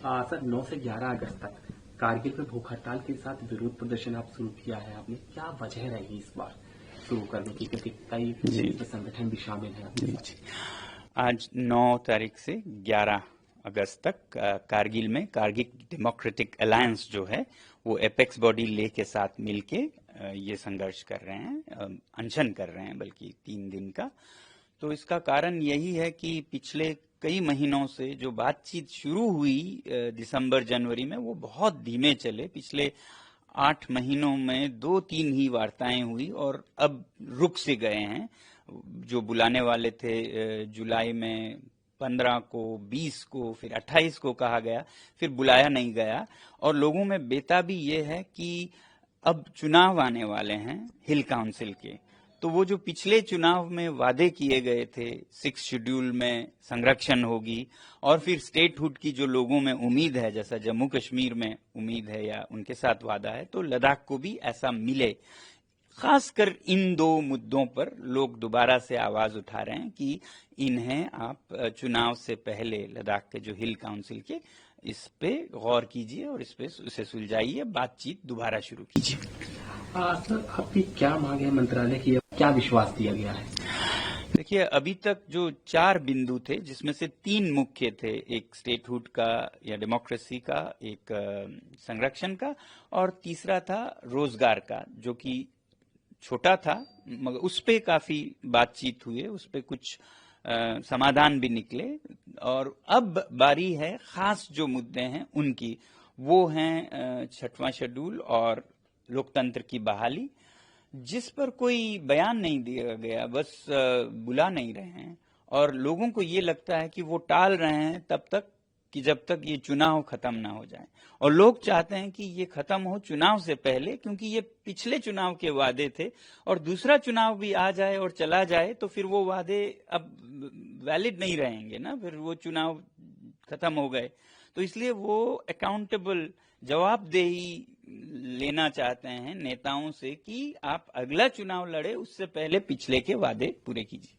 Sir 9 से 11 अगस्त तक कारगिल में भूख हड़ताल के साथ विरोध प्रदर्शन आप शुरू किया है आपने, क्या वजह रही इस बार शुरू करने की, क्योंकि कई संगठन भी शामिल हैं आपके साथ? आज 9 तारीख से 11 अगस्त तक कारगिल में कारगिल डेमोक्रेटिक अलायंस जो है वो एपेक्स बॉडी ले के साथ मिलके ये संघर्ष कर रहे हैं, अनशन कर रहे हैं, बल्कि 3 दिन का। तो इसका कारण यही है कि पिछले कई महीनों से जो बातचीत शुरू हुई दिसंबर जनवरी में, वो बहुत धीमे चले। पिछले 8 महीनों में 2-3 ही वार्ताएं हुई और अब रुक से गए हैं। जो बुलाने वाले थे जुलाई में 15 को, 20 को, फिर 28 को कहा गया, फिर बुलाया नहीं गया। और लोगों में बेताबी ये है कि अब चुनाव आने वाले हैं हिल काउंसिल के, तो वो जो पिछले चुनाव में वादे किए गए थे, 6 शेड्यूल में संरक्षण होगी और फिर स्टेटहुड की जो लोगों में उम्मीद है, जैसा जम्मू कश्मीर में उम्मीद है या उनके साथ वादा है, तो लद्दाख को भी ऐसा मिले। खासकर इन 2 मुद्दों पर लोग दोबारा से आवाज उठा रहे हैं कि इन्हें आप चुनाव से पहले लद्दाख के जो हिल काउंसिल के, इस पे गौर कीजिए और इस पे उसे सुलझाइए, बातचीत दोबारा शुरू कीजिए। सर आपकी क्या मांग है मंत्रालय की, क्या विश्वास दिया गया है? देखिए, अभी तक जो 4 बिंदु थे, जिसमें से 3 मुख्य थे, एक स्टेटहुड का या डेमोक्रेसी का, एक संरक्षण का और तीसरा था रोजगार का, जो कि छोटा था मगर उस पे काफी बातचीत हुई, उस पे कुछ समाधान भी निकले। और अब बारी है खास जो मुद्दे हैं उनकी, वो हैं 6वां शेड्यूल और लोकतंत्र की बहाली, जिस पर कोई बयान नहीं दिया गया, बस बुला नहीं रहे हैं। और लोगों को ये लगता है कि वो टाल रहे हैं तब तक कि जब तक ये चुनाव खत्म ना हो जाए, और लोग चाहते हैं कि ये खत्म हो चुनाव से पहले, क्योंकि ये पिछले चुनाव के वादे थे और दूसरा चुनाव भी आ जाए और चला जाए तो फिर वो वादे अब वैलिड नहीं रहेंगे ना, फिर वो चुनाव खत्म हो गए। तो इसलिए वो अकाउंटेबल, जवाबदेही लेना चाहते हैं नेताओं से कि आप अगला चुनाव लड़े उससे पहले पिछले के वादे पूरे कीजिए।